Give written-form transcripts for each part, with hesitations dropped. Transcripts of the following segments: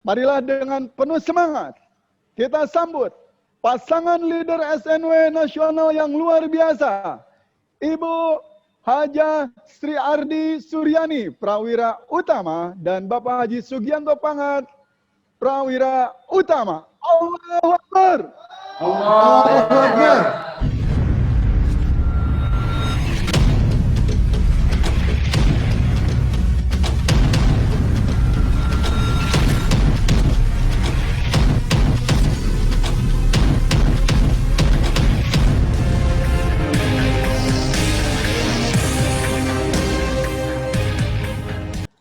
Marilah dengan penuh semangat kita sambut pasangan leader SNW nasional yang luar biasa, Ibu Haja Sri Ardi Suryani, Prawira Utama, dan Bapak Haji Sugianto Pangat, Prawira Utama. Allahu Akbar. Allahu Akbar.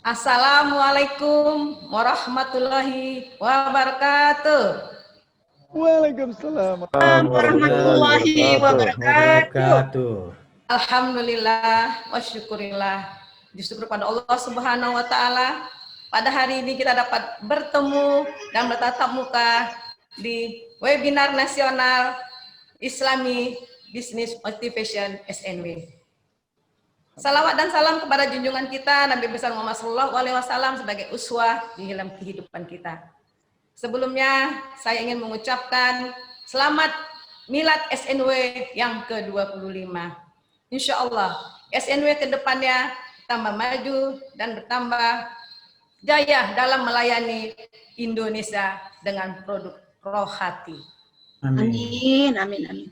Assalamualaikum warahmatullahi wabarakatuh. Waalaikumsalam warahmatullahi wabarakatuh. Alhamdulillah wa syukurillah. Disyukur pada Allah Subhanahu wa taala. Pada hari ini kita dapat bertemu dan bertatap muka di webinar nasional Islami Business Motivation SNW. Salawat dan salam kepada junjungan kita Nabi besar Muhammad SAW sebagai uswah di dalam kehidupan kita. Sebelumnya saya ingin mengucapkan selamat Milad SNW yang ke-25. Insya Allah SNW ke depannya tambah maju dan bertambah jaya dalam melayani Indonesia dengan produk roh hati. Amin, amin, amin.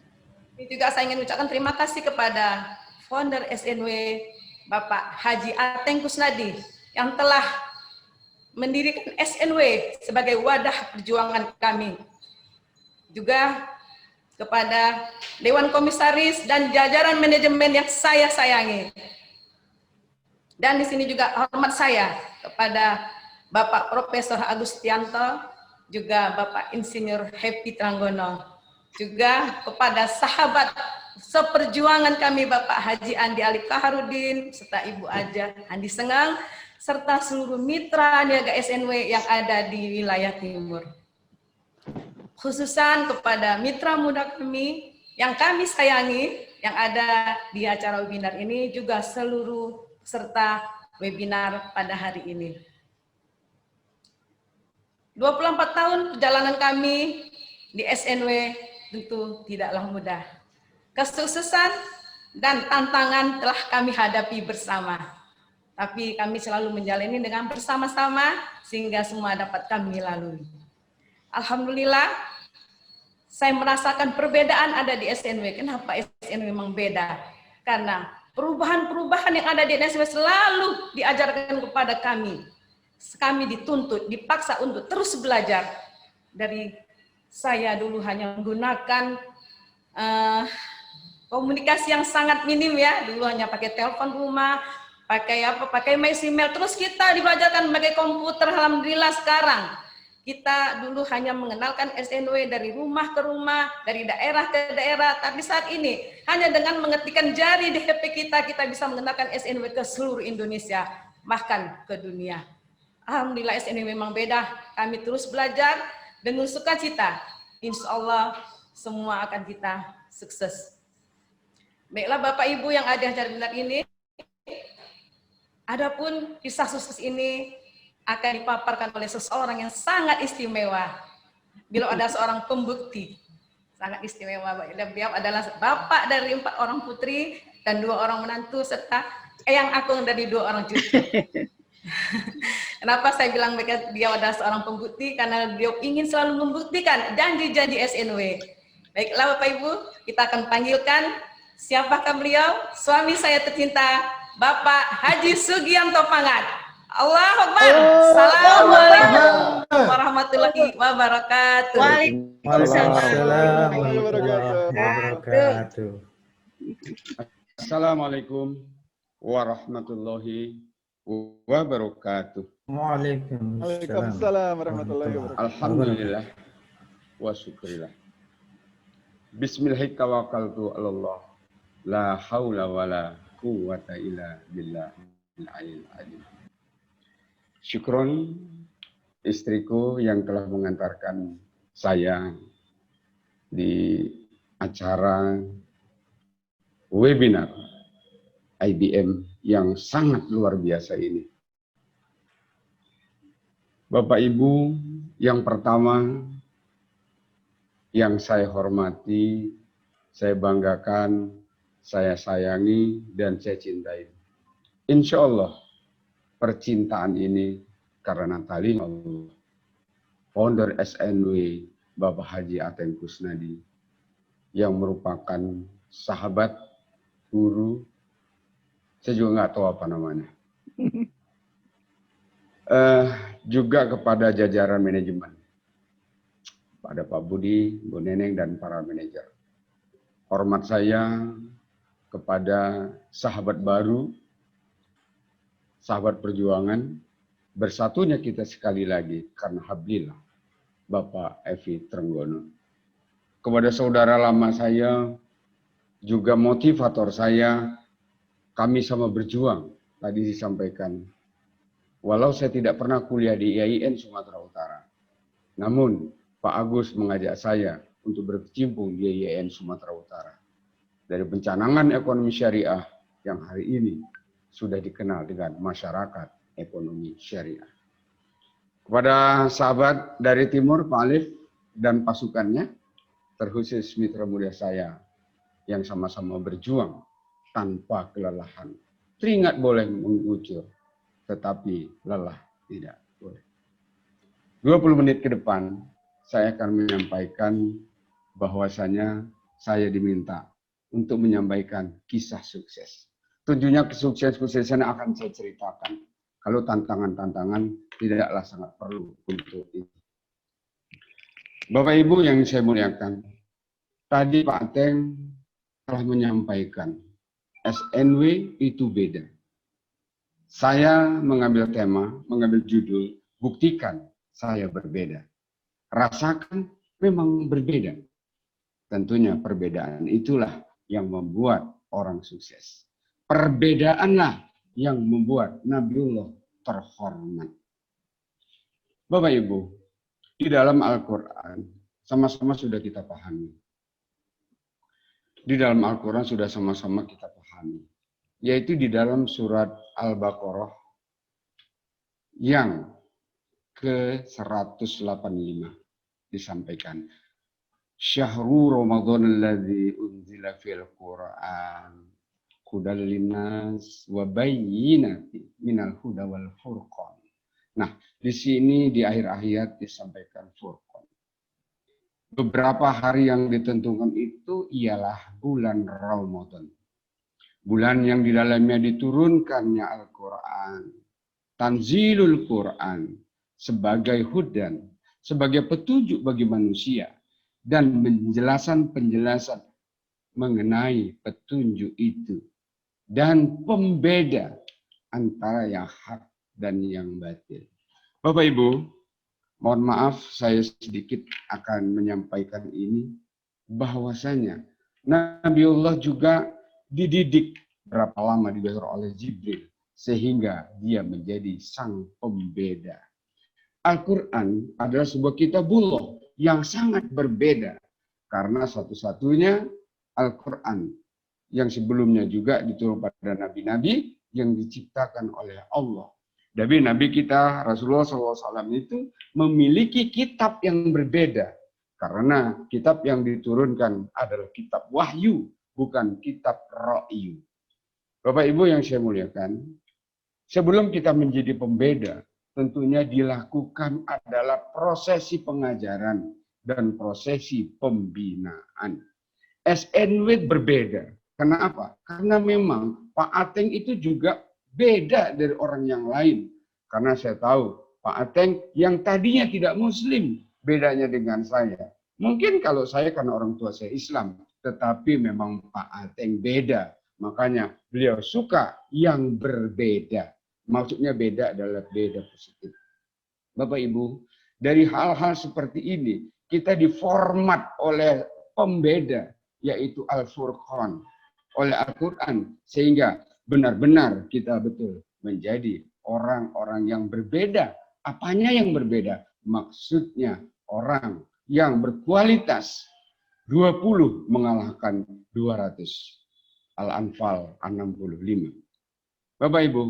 Ini juga saya ingin mengucapkan terima kasih kepada founder SNW Bapak Haji Ateng Kusnadi yang telah mendirikan SNW sebagai wadah perjuangan kami. Juga kepada Dewan Komisaris dan jajaran manajemen yang saya sayangi. Dan di sini juga hormat saya kepada Bapak Profesor Agustianto, juga Bapak Insinyur Happy Tranggono, juga kepada sahabat seperjuangan kami Bapak Haji Andi Ali Kaharudin, serta Ibu Aja Andi Sengang, serta seluruh mitra niaga SNW yang ada di wilayah timur. Khususan kepada mitra muda kami yang kami sayangi, yang ada di acara webinar ini, juga seluruh peserta webinar pada hari ini. 24 tahun perjalanan kami di SNW tentu tidaklah mudah. Kesuksesan dan tantangan telah kami hadapi bersama. Tapi kami selalu menjalani dengan bersama-sama sehingga semua dapat kami lalui. Alhamdulillah, saya merasakan perbedaan ada di SNW. Kenapa SNW memang beda? Karena perubahan-perubahan yang ada di SNW selalu diajarkan kepada kami. Kami dituntut, dipaksa untuk terus belajar. Dari saya dulu hanya menggunakan komunikasi yang sangat minim ya, dulu hanya pakai telepon rumah, pakai email, terus kita dibajarkan pakai komputer. Alhamdulillah sekarang kita dulu hanya mengenalkan SNW dari rumah ke rumah, dari daerah ke daerah, tapi saat ini hanya dengan mengetikkan jari di HP kita bisa mengenalkan SNW ke seluruh Indonesia, bahkan ke dunia. Alhamdulillah SNW memang beda, kami terus belajar dengan sukacita. Insya Allah semua akan kita sukses. Baiklah Bapak Ibu yang ada di acara webinar ini, adapun kisah sukses ini akan dipaparkan oleh seseorang yang sangat istimewa. Beliau ada seorang pembukti, sangat istimewa. Beliau adalah bapak dari 4 orang putri dan 2 orang menantu, serta eyang agung dari 2 orang cucu. Kenapa saya bilang dia adalah seorang pembukti? Karena beliau ingin selalu membuktikan janji-janji SNW. Baiklah Bapak Ibu, kita akan panggilkan siapakah beliau? Suami saya tercinta, Bapak Haji Sugianto Pangat. Allahu Akbar. Assalamualaikum warahmatullahi wabarakatuh. Waalaikumsalam warahmatullahi wabarakatuh. Assalamualaikum warahmatullahi wabarakatuh. Waalaikumsalam warahmatullahi wabarakatuh. Alhamdulillah wa syukurillah. Bismillahirrahmanirrahim. Allah. La haula wa la quwwata illa billahil aliyyil. Syukron istriku yang telah mengantarkan saya di acara webinar IBM yang sangat luar biasa ini. Bapak Ibu, yang pertama yang saya hormati, saya banggakan, saya sayangi, dan saya cintai. Insya Allah percintaan ini karena tali Allah. Founder SNW Bapak Haji Ateng Kusnadi yang merupakan sahabat, guru, saya juga nggak tahu apa namanya. Juga kepada jajaran manajemen, pada Pak Budi, Bu Neneng, dan para manajer. Hormat saya kepada sahabat baru, sahabat perjuangan, bersatunya kita sekali lagi karena hablillah, Bapak Evi Trenggono. Kepada saudara lama saya, juga motivator saya, kami sama berjuang, tadi disampaikan. Walau saya tidak pernah kuliah di IAIN Sumatera Utara, namun Pak Agus mengajak saya untuk berkecimpung di IAIN Sumatera Utara. Dari pencanangan ekonomi syariah yang hari ini sudah dikenal dengan masyarakat ekonomi syariah. Kepada sahabat dari timur, Pak Alif dan pasukannya, terkhusus mitra muda saya yang sama-sama berjuang tanpa kelelahan. Teringat boleh mengucur, tetapi lelah tidak boleh. 20 menit ke depan, saya akan menyampaikan bahwasanya saya diminta untuk menyampaikan kisah sukses. Tentunya kesuksesan akan saya ceritakan. Kalau tantangan-tantangan tidaklah sangat perlu untuk itu. Bapak Ibu yang saya muliakan, tadi Pak Ateng telah menyampaikan SNW itu beda. Saya mengambil tema, mengambil judul, buktikan saya berbeda. Rasakan memang berbeda. Tentunya perbedaan itulah yang membuat orang sukses. Perbedaanlah yang membuat Nabiullah terhormat. Bapak Ibu, di dalam Al-Quran sama-sama sudah kita pahami. Di dalam Al-Quran sudah sama-sama kita pahami. Yaitu di dalam surat Al-Baqarah yang ke-185 disampaikan. Syahru Ramadan alladzi unzila fil Qur'an hudal linnas wa bayyinatin minal huda wal furqan. Nah, di sini di akhir ayat disampaikan furqan. Beberapa hari yang ditentukan itu ialah bulan Ramadan. Bulan yang di dalamnya diturunkannya Al-Quran, Tanzilul Quran, sebagai hudan, sebagai petunjuk bagi manusia, dan penjelasan mengenai petunjuk itu, dan pembeda antara yang hak dan yang batil. Bapak Ibu, mohon maaf saya sedikit akan menyampaikan ini, bahwasanya Nabiullah juga dididik berapa lama dibesar oleh Jibril sehingga dia menjadi sang pembeda. Al-Quran adalah sebuah kitabullah yang sangat berbeda karena satu-satunya Al-Quran yang sebelumnya juga diturunkan pada nabi-nabi yang diciptakan oleh Allah. Nabi kita Rasulullah SAW itu memiliki kitab yang berbeda karena kitab yang diturunkan adalah kitab wahyu, bukan kitab ra'yu. Bapak Ibu yang saya muliakan, sebelum kita menjadi pembeda, tentunya dilakukan adalah prosesi pengajaran dan prosesi pembinaan. SNW berbeda. Kenapa? Karena memang Pak Ateng itu juga beda dari orang yang lain. Karena saya tahu Pak Ateng yang tadinya tidak muslim, bedanya dengan saya. Mungkin kalau saya karena orang tua saya Islam, tetapi memang Pak Ateng beda. Makanya beliau suka yang berbeda. Maksudnya beda adalah beda positif. Bapak Ibu, dari hal-hal seperti ini, kita diformat oleh pembeda, yaitu Al-Furqan, oleh Al-Quran. Sehingga benar-benar kita betul menjadi orang-orang yang berbeda. Apanya yang berbeda? Maksudnya orang yang berkualitas. 20 mengalahkan 200. Al-Anfal 65. Bapak Ibu,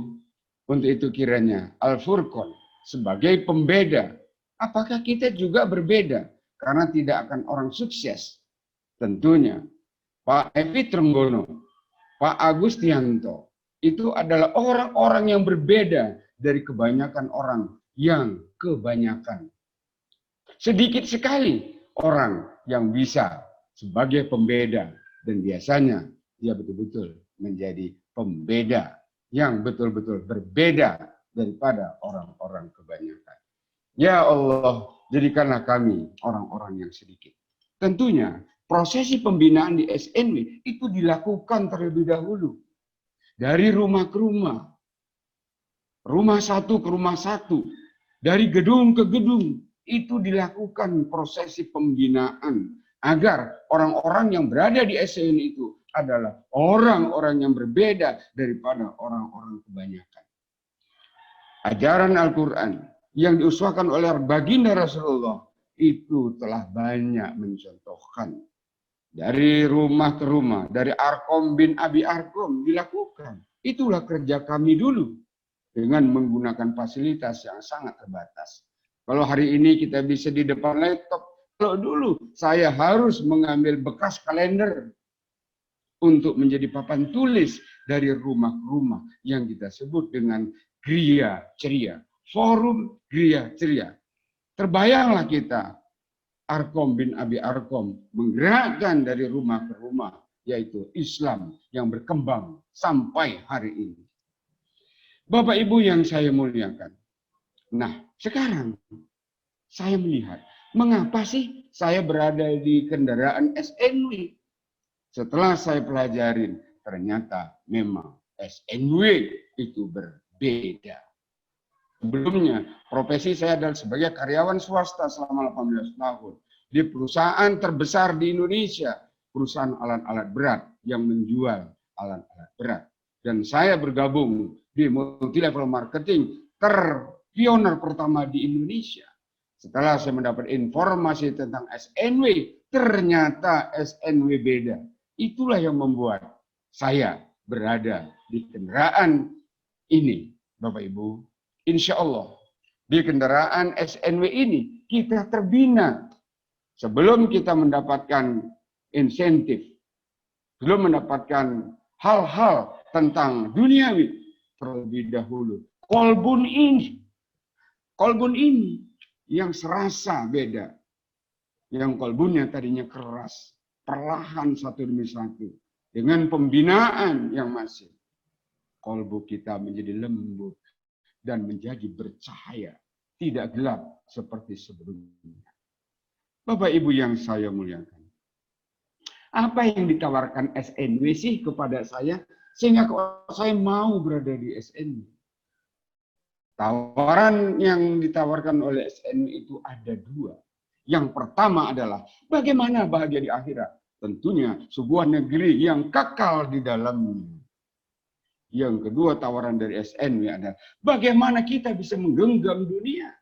untuk itu kiranya Al-Furqan sebagai pembeda. Apakah kita juga berbeda? Karena tidak akan orang sukses. Tentunya Pak Evi Trenggono, Pak Agustianto, itu adalah orang-orang yang berbeda dari kebanyakan orang yang kebanyakan. Sedikit sekali orang yang bisa sebagai pembeda, dan biasanya dia betul-betul menjadi pembeda yang betul-betul berbeda daripada orang-orang kebanyakan. Ya Allah, jadikanlah kami orang-orang yang sedikit. Tentunya prosesi pembinaan di SNW itu dilakukan terlebih dahulu. Dari rumah ke rumah. Rumah satu ke rumah satu. Dari gedung ke gedung. Itu dilakukan prosesi pembinaan. Agar orang-orang yang berada di SNW itu adalah orang-orang yang berbeda daripada orang-orang kebanyakan. Ajaran Al-Quran yang diusahakan oleh baginda Rasulullah itu telah banyak mencontohkan. Dari rumah ke rumah, dari Arkom bin Abi Arkom dilakukan. Itulah kerja kami dulu dengan menggunakan fasilitas yang sangat terbatas. Kalau hari ini kita bisa di depan laptop, kalau dulu saya harus mengambil bekas kalender untuk menjadi papan tulis dari rumah ke rumah yang kita sebut dengan Gria Ceria. Forum Gria Ceria. Terbayanglah kita, Arkom bin Abi Arkom menggerakkan dari rumah ke rumah, yaitu Islam yang berkembang sampai hari ini. Bapak Ibu yang saya muliakan. Nah, sekarang saya melihat, mengapa sih saya berada di kendaraan SNW? Setelah saya pelajarin, ternyata memang SNW itu berbeda. Sebelumnya, profesi saya adalah sebagai karyawan swasta selama 18 tahun. Di perusahaan terbesar di Indonesia, perusahaan alat-alat berat yang menjual alat-alat berat. Dan saya bergabung di multi-level marketing terpioner pertama di Indonesia. Setelah saya mendapat informasi tentang SNW, ternyata SNW beda. Itulah yang membuat saya berada di kendaraan ini, Bapak Ibu. Insya Allah, di kendaraan SNW ini kita terbina. Sebelum kita mendapatkan insentif, belum mendapatkan hal-hal tentang duniawi, terlebih dahulu kolbun ini yang serasa beda. Yang kolbunnya tadinya keras, perlahan satu demi satu. Dengan pembinaan yang masif, kolbu kita menjadi lembut dan menjadi bercahaya, tidak gelap seperti sebelumnya. Bapak Ibu yang saya muliakan, apa yang ditawarkan SNW sih kepada saya sehingga saya mau berada di SNW? Tawaran yang ditawarkan oleh SNW itu ada dua. Yang pertama adalah bagaimana bahagia di akhirat. Tentunya sebuah negeri yang kekal di dalamnya. Yang kedua tawaran dari SNW adalah bagaimana kita bisa menggenggam dunia.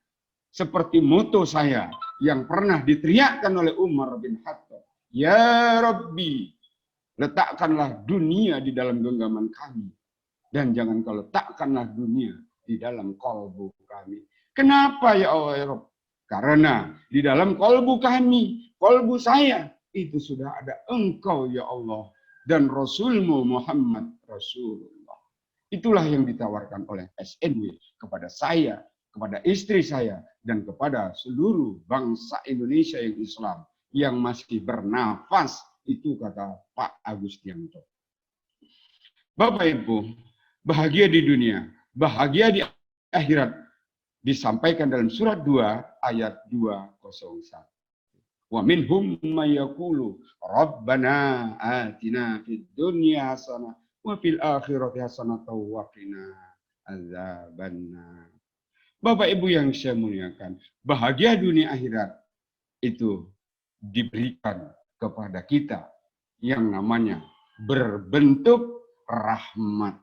Seperti moto saya yang pernah diteriakkan oleh Umar bin Khattab. Ya Rabbi, letakkanlah dunia di dalam genggaman kami. Dan jangan kau letakkanlah dunia di dalam kolbu kami. Kenapa ya Allah ya Rabb? Karena di dalam kolbu kami, kolbu saya, itu sudah ada Engkau ya Allah. Dan Rasulmu Muhammad Rasulullah. Itulah yang ditawarkan oleh SNW kepada saya, kepada istri saya, dan kepada seluruh bangsa Indonesia yang Islam yang masih bernafas. Itu kata Pak Agustianto. Bapak Ibu, bahagia di dunia, bahagia di akhirat disampaikan dalam surat 2 ayat 201. Wa minhum may yaqulu rabbana atina fid dunya hasanah wa fil akhirati hasanah wa qina azabannar. Bapak Ibu yang saya muliakan, bahagia dunia akhirat itu diberikan kepada kita yang namanya berbentuk rahmat.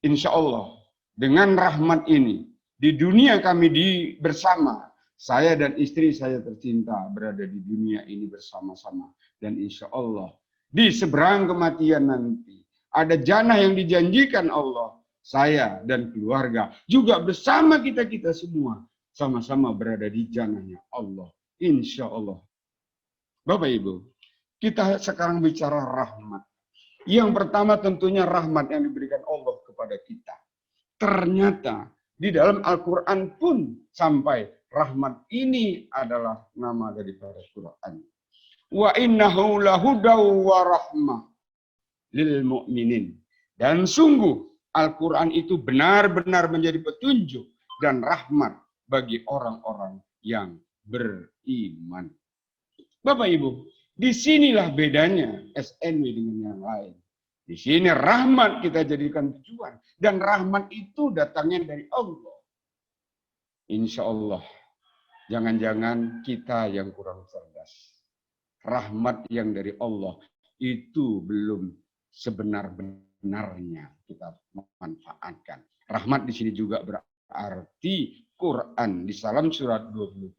Insya Allah dengan rahmat ini di dunia kami bersama, saya dan istri saya tercinta berada di dunia ini bersama-sama. Dan insya Allah di seberang kematian nanti ada jannah yang dijanjikan Allah. saya dan keluarga, juga bersama kita-kita semua, sama-sama berada di jannahnya Allah. Insya Allah. Bapak Ibu, kita sekarang bicara rahmat. Yang pertama tentunya rahmat yang diberikan Allah kepada kita. Ternyata di dalam Al-Quran pun sampai rahmat ini adalah nama daripada Quran. Wa innahu lahudaw wa rahmah lil mu'minin. Dan sungguh Al-Quran itu benar-benar menjadi petunjuk dan rahmat bagi orang-orang yang beriman. Bapak Ibu, disinilah bedanya SNW dengan yang lain. Di sini rahmat kita jadikan tujuan. Dan rahmat itu datangnya dari Allah. Insya Allah. Jangan-jangan kita yang kurang cerdas. Rahmat yang dari Allah itu belum sebenar-benarnya kita manfaatkan. Rahmat di sini juga berarti Quran di dalam surat 27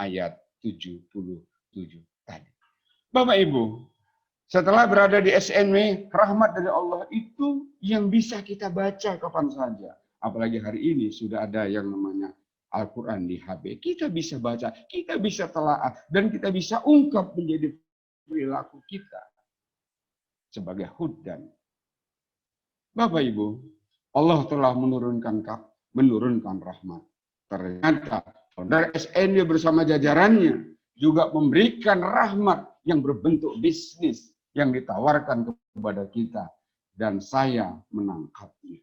ayat 77 tadi. Bapak Ibu, setelah berada di SNW, rahmat dari Allah itu yang bisa kita baca kapan saja. Apalagi hari ini sudah ada yang namanya Al-Quran di HP. Kita bisa baca, kita bisa telaah, dan kita bisa ungkap menjadi perilaku kita sebagai hudan. Bapak Ibu, Allah telah menurunkan rahmat. Ternyata saudara SNW bersama jajarannya juga memberikan rahmat yang berbentuk bisnis yang ditawarkan kepada kita, dan saya menangkapnya.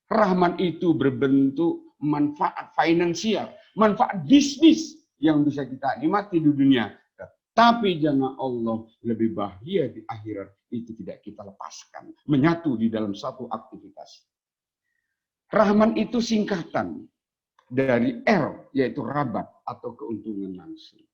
Rahmat itu berbentuk manfaat finansial, manfaat bisnis yang bisa kita nikmati di dunia. Tapi jangan Allah lebih bahagia di akhirat, itu tidak kita lepaskan. Menyatu di dalam satu aktivitas. Rahmat itu singkatan dari R, yaitu rabat atau keuntungan langsung.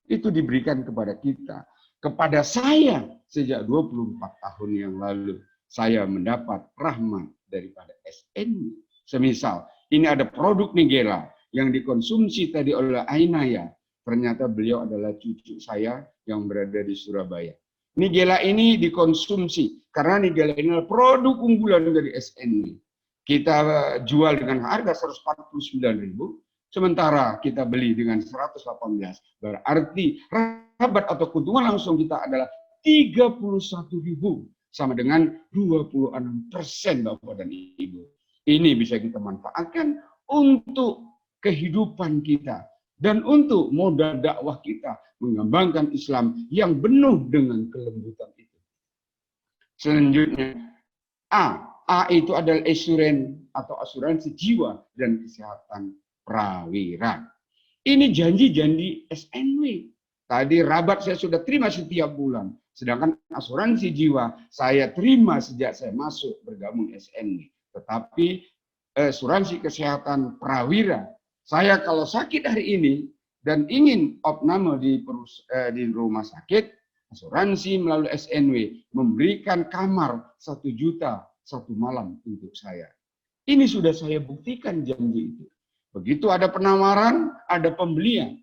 Itu diberikan kepada kita. Kepada saya sejak 24 tahun yang lalu, saya mendapat rahmat daripada SNW. Semisal, ini ada produk Nigella yang dikonsumsi tadi oleh Ainaya. Ternyata beliau adalah cucu saya yang berada di Surabaya. Nigella ini dikonsumsi karena Nigella ini adalah produk unggulan dari SNW. Kita jual dengan harga 149.000, sementara kita beli dengan 118. Berarti rabat atau keuntungan langsung kita adalah 31.000, sama dengan 26% Bapak dan Ibu. Ini bisa kita manfaatkan untuk kehidupan kita dan untuk modal dakwah kita mengembangkan Islam yang penuh dengan kelembutan itu. Selanjutnya, A itu adalah asuransi jiwa dan kesehatan prawira. Ini janji-janji SNW. Tadi rabat saya sudah terima setiap bulan. Sedangkan asuransi jiwa saya terima sejak saya masuk bergabung SNW. Tetapi asuransi kesehatan prawira, saya kalau sakit hari ini dan ingin opname di rumah sakit, asuransi melalui SNW memberikan kamar 1 juta 1 malam untuk saya. Ini sudah saya buktikan janji itu. Begitu ada penawaran, ada pembelian.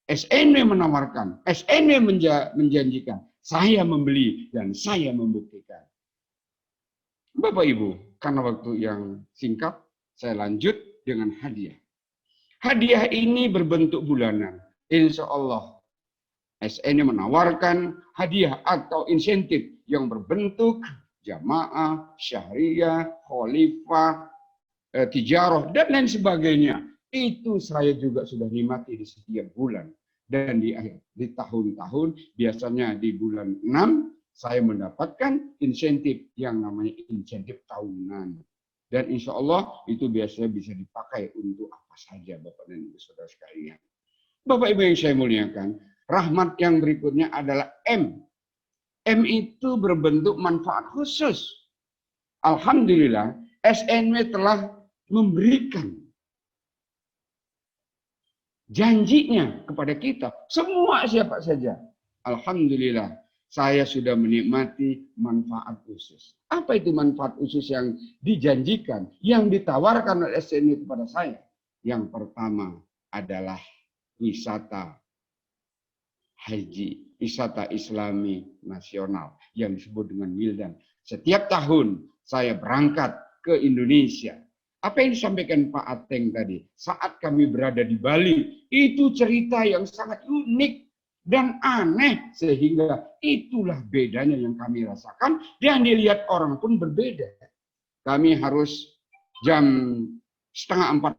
SNW menawarkan, SNW menjanjikan, saya membeli dan saya membuktikan. Bapak Ibu, karena waktu yang singkat, saya lanjut dengan hadiah. Hadiah ini berbentuk bulanan. Insya Allah, SNW menawarkan hadiah atau insentif yang berbentuk jamaah, syahriah, khalifah, tijarah, dan lain sebagainya. Itu saya juga sudah nikmati di setiap bulan. Dan di tahun-tahun, biasanya di bulan 6, saya mendapatkan insentif yang namanya insentif tahunan. Dan insya Allah itu biasanya bisa dipakai untuk apa saja Bapak dan Ibu Saudara sekalian. Bapak Ibu yang saya muliakan, rahmat yang berikutnya adalah M. M itu berbentuk manfaat khusus. Alhamdulillah, SNW telah memberikan janjinya kepada kita. Semua siapa saja. Alhamdulillah, saya sudah menikmati manfaat khusus. Apa itu manfaat khusus yang dijanjikan, yang ditawarkan oleh SNW kepada saya? Yang pertama adalah wisata haji, wisata Islami nasional yang disebut dengan Wildan. Setiap tahun saya berangkat ke Indonesia. Apa yang disampaikan Pak Ateng tadi, saat kami berada di Bali, itu cerita yang sangat unik dan aneh, sehingga itulah bedanya yang kami rasakan, dan dilihat orang pun berbeda. Kami harus jam 3:30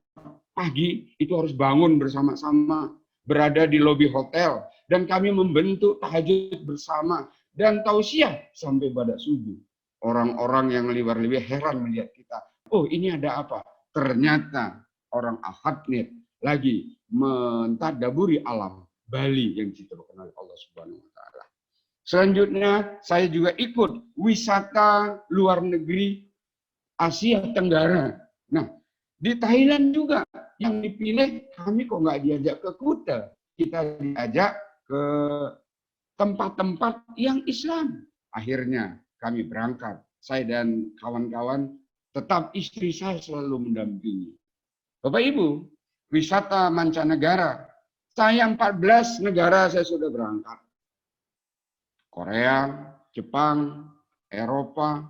pagi, itu harus bangun bersama-sama, berada di lobi hotel, dan kami membentuk tahajud bersama, dan tausiah sampai pada subuh. Orang-orang yang liwar-liwir heran melihat kita. Oh, ini ada apa? Ternyata orang Ahadnet lagi mentadaburi alam Bali yang diciptakan oleh Allah Subhanahu wa taala. Selanjutnya, saya juga ikut wisata luar negeri Asia Tenggara. Nah, di Thailand juga yang dipilih, kami kok nggak diajak ke Kuta. Kita diajak ke tempat-tempat yang Islam. Akhirnya kami berangkat. Saya dan kawan-kawan, tetap istri saya selalu mendampingi. Bapak Ibu, wisata mancanegara. Saya 14 negara saya sudah berangkat. Korea, Jepang, Eropa,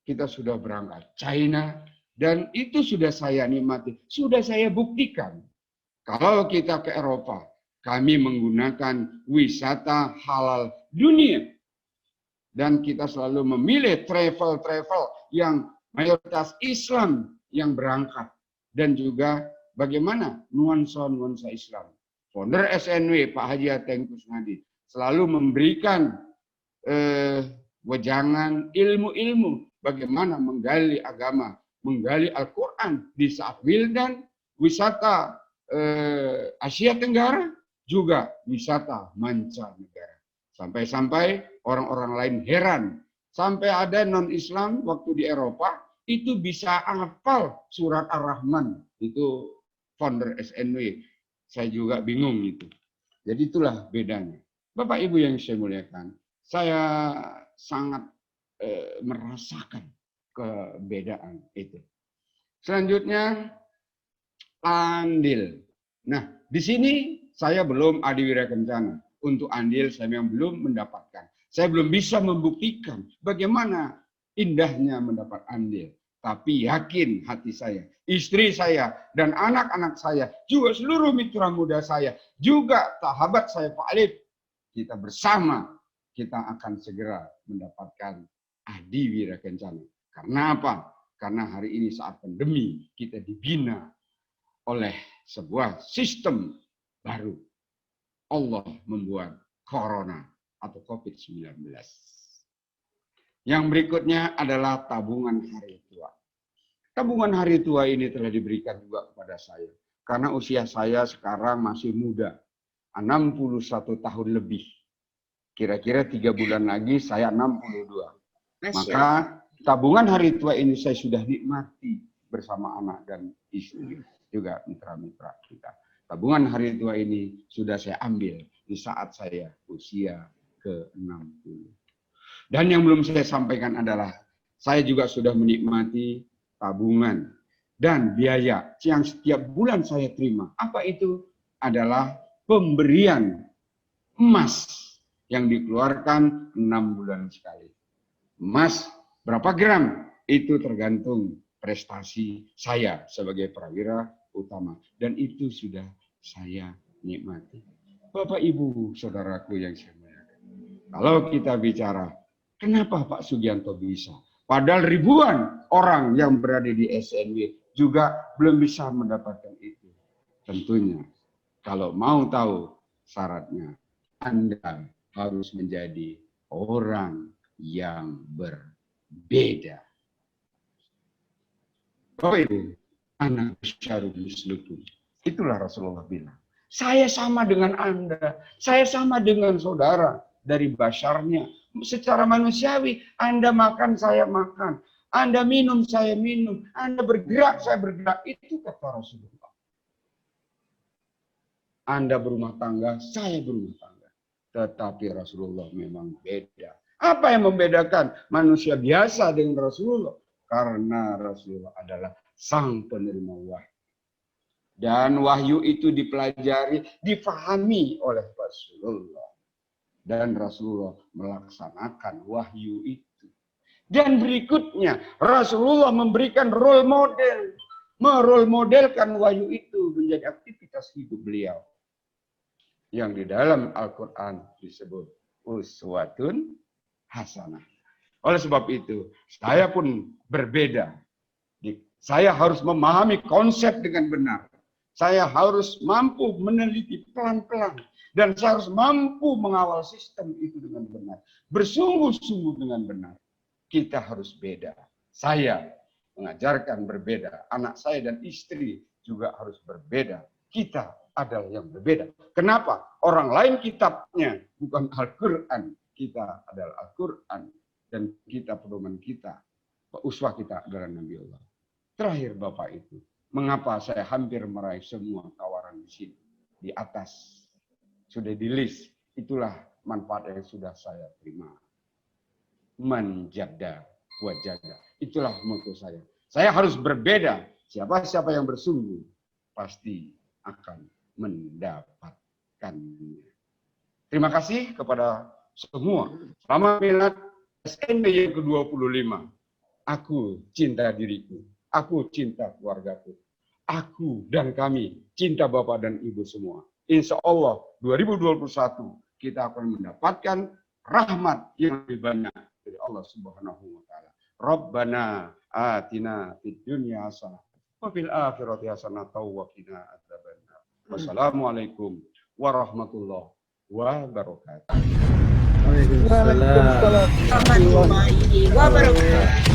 kita sudah berangkat. China, dan itu sudah saya nikmati. Sudah saya buktikan. Kalau kita ke Eropa, kami menggunakan wisata halal dunia. Dan kita selalu memilih travel-travel yang mayoritas Islam yang berangkat. Dan juga bagaimana nuansa-nuansa Islam. Founder SNW, Pak Haji Ateng Kusnadi, selalu memberikan wejangan ilmu-ilmu bagaimana menggali agama, menggali Al-Quran di saat Wildan, wisata Asia Tenggara, juga wisata mancanegara. Sampai-sampai orang-orang lain heran. Sampai ada non-Islam waktu di Eropa, itu bisa hafal surat Ar-Rahman. Itu founder SNW. Saya juga bingung itu. Jadi itulah bedanya. Bapak Ibu yang saya muliakan, saya sangat merasakan kebedaan itu. Selanjutnya, andil. Nah, di sini saya belum adiwira kencana. Untuk andil saya memang belum mendapatkan. Saya belum bisa membuktikan bagaimana indahnya mendapat andil. Tapi yakin hati saya, istri saya, dan anak-anak saya, juga seluruh mitra muda saya, juga sahabat saya Pak Alif, kita bersama, kita akan segera mendapatkan adiwira kencana. Karena apa? Karena hari ini saat pandemi, kita dibina oleh sebuah sistem baru. Allah membuat corona atau COVID-19. Yang berikutnya adalah tabungan hari tua. Tabungan hari tua ini telah diberikan juga kepada saya. Karena usia saya sekarang masih muda. 61 tahun lebih. Kira-kira 3 bulan lagi saya 62. Maka tabungan hari tua ini saya sudah nikmati bersama anak dan istri. Juga mitra-mitra kita. Tabungan hari tua ini sudah saya ambil di saat saya usia ke-60. Dan yang belum saya sampaikan adalah saya juga sudah menikmati tabungan dan biaya yang setiap bulan saya terima. Apa itu? Adalah pemberian emas yang dikeluarkan 6 bulan sekali. Emas berapa gram? Itu tergantung prestasi saya sebagai prawira utama. Dan itu sudah saya nikmati. Bapak, Ibu, saudaraku yang saya muliakan. Kalau kita bicara, kenapa Pak Sugianto bisa? Padahal ribuan orang yang berada di SNW juga belum bisa mendapatkan itu. Tentunya, kalau mau tahu syaratnya, Anda harus menjadi orang yang berbeda. Bapak Ibu, anak syarul muslimin. Itulah Rasulullah bilang. Saya sama dengan Anda. Saya sama dengan saudara. Dari basyarnya. Secara manusiawi. Anda makan, saya makan. Anda minum, saya minum. Anda bergerak, saya bergerak. Itu kata Rasulullah. Anda berumah tangga, saya berumah tangga. Tetapi Rasulullah memang beda. Apa yang membedakan manusia biasa dengan Rasulullah? Karena Rasulullah adalah sang penerima wahyu. Dan wahyu itu dipelajari, difahami oleh Rasulullah. Dan Rasulullah melaksanakan wahyu itu. Dan berikutnya, Rasulullah memberikan role model. Merole modelkan wahyu itu menjadi aktivitas hidup beliau. Yang di dalam Al-Quran disebut uswatun hasanah. Oleh sebab itu, saya pun berbeda. Saya harus memahami konsep dengan benar. Saya harus mampu meneliti pelan-pelan. Dan saya harus mampu mengawal sistem itu dengan benar. Bersungguh-sungguh dengan benar. Kita harus beda. Saya mengajarkan berbeda. Anak saya dan istri juga harus berbeda. Kita adalah yang berbeda. Kenapa? Orang lain kitabnya bukan Al-Quran. Kita adalah Al-Quran. Dan kita pedoman kita. Uswah kita adalah Nabi Allah. Terakhir Bapak itu. Mengapa saya hampir meraih semua tawaran di sini. Di atas. Sudah di list. Itulah manfaat yang sudah saya terima. Menjaga wajada. Itulah motto saya. Saya harus berbeda. Siapa-siapa yang bersungguh pasti akan mendapatkannya. Terima kasih kepada semua. Selamat milad SNW yang ke-25. Aku cinta diriku. Aku cinta keluargaku. Aku dan kami cinta Bapak dan Ibu semua. Insya Allah 2021 kita akan mendapatkan rahmat yang lebih banyak dari Allah Subhanahu wa taala. Rabbana atina fid dunya hasanah wa fil akhirati hasanah wa qina adzabannar. Wassalamualaikum warahmatullahi wabarakatuh. Waalaikumsalam. Warahmatullahi wabarakatuh.